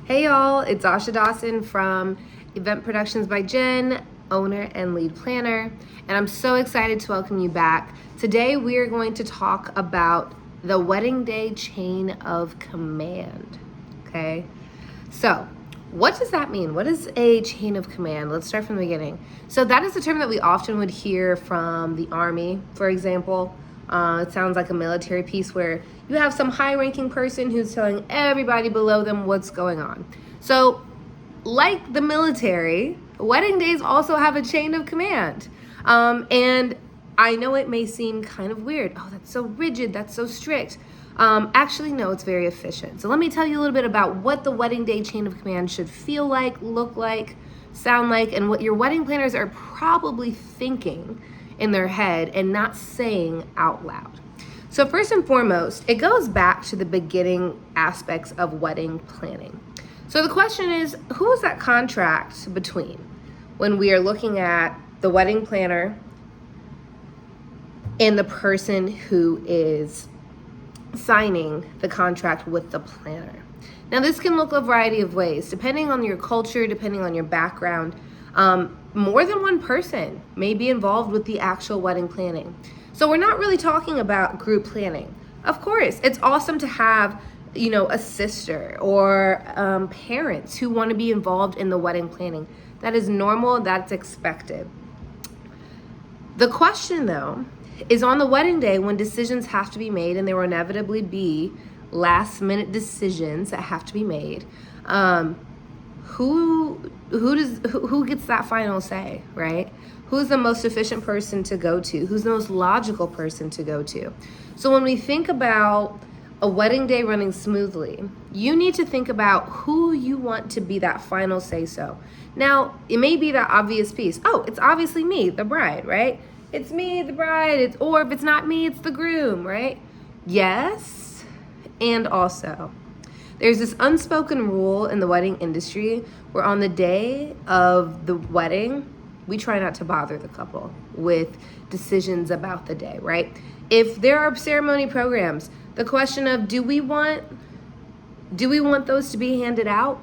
Hey y'all, it's Asha Dawson from Event Productions by Jen, owner and lead planner, and I'm so excited to welcome you back. Today we are going to talk about the wedding day chain of command. Okay, so what does that mean? What is a chain of command? Let's start from the beginning. So that is a term that we often would hear from the Army, for example. It sounds like a military piece where you have some high-ranking person who's telling everybody below them what's going on. So, like the military, wedding days also have a chain of command. And I know it may seem kind of weird. Oh, that's so rigid, that's so strict. Actually, no, it's very efficient. So let me tell you a little bit about what the wedding day chain of command should feel like, look like, sound like, and what your wedding planners are probably thinking in their head and not saying out loud. So first and foremost, it goes back to the beginning aspects of wedding planning. So the question is, who is that contract between when we are looking at the wedding planner and the person who is signing the contract with the planner? Now, this can look a variety of ways, depending on your culture, depending on your background. More than one person may be involved with the actual wedding planning. So we're not really talking about group planning. Of course, it's awesome to have, a sister or parents who want to be involved in the wedding planning. That is normal, that's expected. The question, though, is on the wedding day when decisions have to be made, and there will inevitably be last minute decisions that have to be made. Who gets that final say, right? Who's the most efficient person to go to? Who's the most logical person to go to? So when we think about a wedding day running smoothly, you need to think about who you want to be that final say-so. Now, it may be that obvious piece. Oh, it's obviously me, the bride, right? It's me, the bride, or if it's not me, it's the groom, right? Yes, and also, there's this unspoken rule in the wedding industry where on the day of the wedding, we try not to bother the couple with decisions about the day, right? If there are ceremony programs, the question of do we want those to be handed out,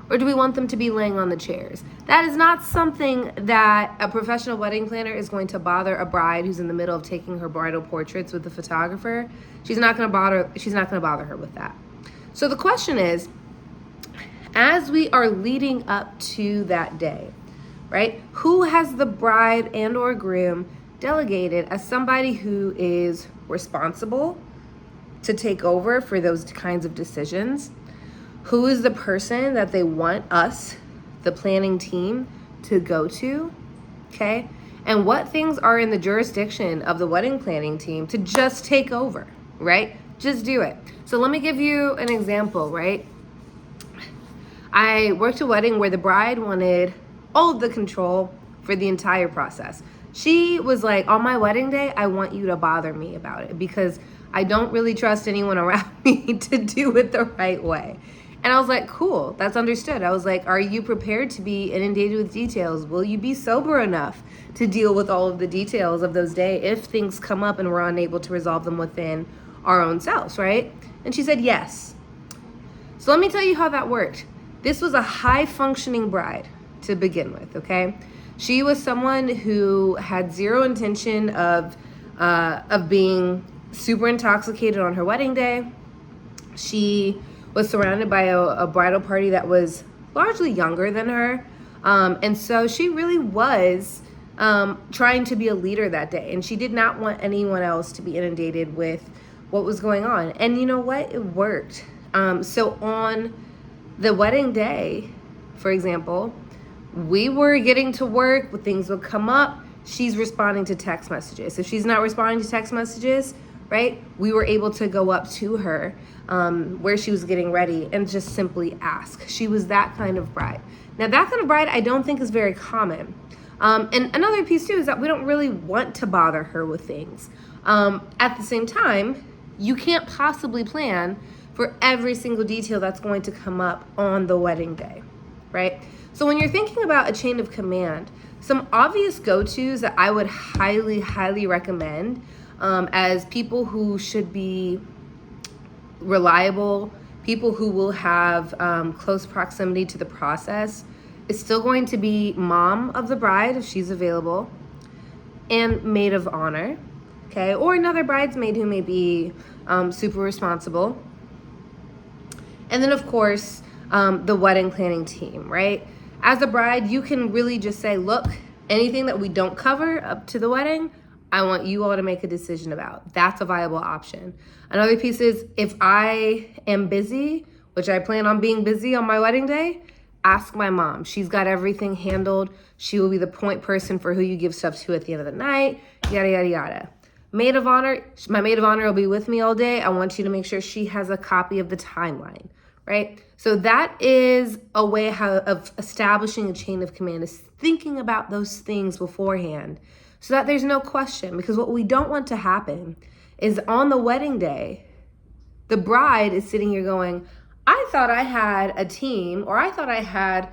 or do we want them to be laying on the chairs? That is not something that a professional wedding planner is going to bother a bride who's in the middle of taking her bridal portraits with the photographer. She's not going to bother her with that. So the question is, as we are leading up to that day, right? Who has the bride and or groom delegated as somebody who is responsible to take over for those kinds of decisions? Who is the person that they want us, the planning team, to go to? Okay? And what things are in the jurisdiction of the wedding planning team to just take over, right? Just do it. So let me give you an example, right? I worked a wedding where the bride wanted all of the control for the entire process. She was like, on my wedding day, I want you to bother me about it because I don't really trust anyone around me to do it the right way. And I was like, cool, that's understood. I was like, are you prepared to be inundated with details? Will you be sober enough to deal with all of the details of those days if things come up and we're unable to resolve them within our own selves, right? And she said yes. So let me tell you how that worked. This was a high-functioning bride to begin with, okay? She was someone who had zero intention of being super intoxicated on her wedding day. She was surrounded by a bridal party that was largely younger than her. And so she really was trying to be a leader that day. And she did not want anyone else to be inundated with what was going on. And you know what? It worked. So on the wedding day, for example, we were getting to work, but things would come up. She's responding to text messages. If she's not responding to text messages, right, we were able to go up to her where she was getting ready and just simply ask. She was that kind of bride. Now, that kind of bride I don't think is very common. And another piece, too, is that we don't really want to bother her with things. At the same time, you can't possibly plan for every single detail that's going to come up on the wedding day, right? So when you're thinking about a chain of command, some obvious go-tos that I would highly, highly recommend as people who should be reliable, people who will have close proximity to the process is still going to be mom of the bride if she's available, and maid of honor, okay, or another bridesmaid who may be super responsible. And then, of course, the wedding planning team, right? As a bride, you can really just say, look, anything that we don't cover up to the wedding, I want you all to make a decision about. That's a viable option. Another piece is, if I am busy, which I plan on being busy on my wedding day, ask my mom. She's got everything handled. She will be the point person for who you give stuff to at the end of the night, yada, yada, yada. Maid of honor, my maid of honor will be with me all day. I want you to make sure she has a copy of the timeline, right? So that is a way of establishing a chain of command, is thinking about those things beforehand so that there's no question. Because what we don't want to happen is on the wedding day, the bride is sitting here going, I thought I had a team, or I thought I had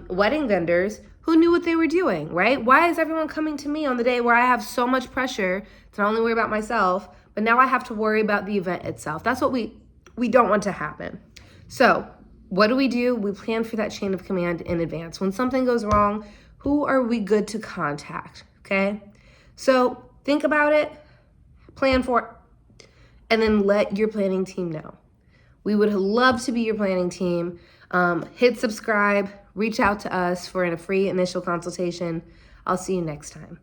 wedding vendors who knew what they were doing, right? Why is everyone coming to me on the day where I have so much pressure to not only worry about myself, but now I have to worry about the event itself? That's what we don't want to happen. So what do? We plan for that chain of command in advance. When something goes wrong, who are we good to contact, okay? So think about it, plan for it, and then let your planning team know. We would love to be your planning team. Hit subscribe, reach out to us for a free initial consultation. I'll see you next time.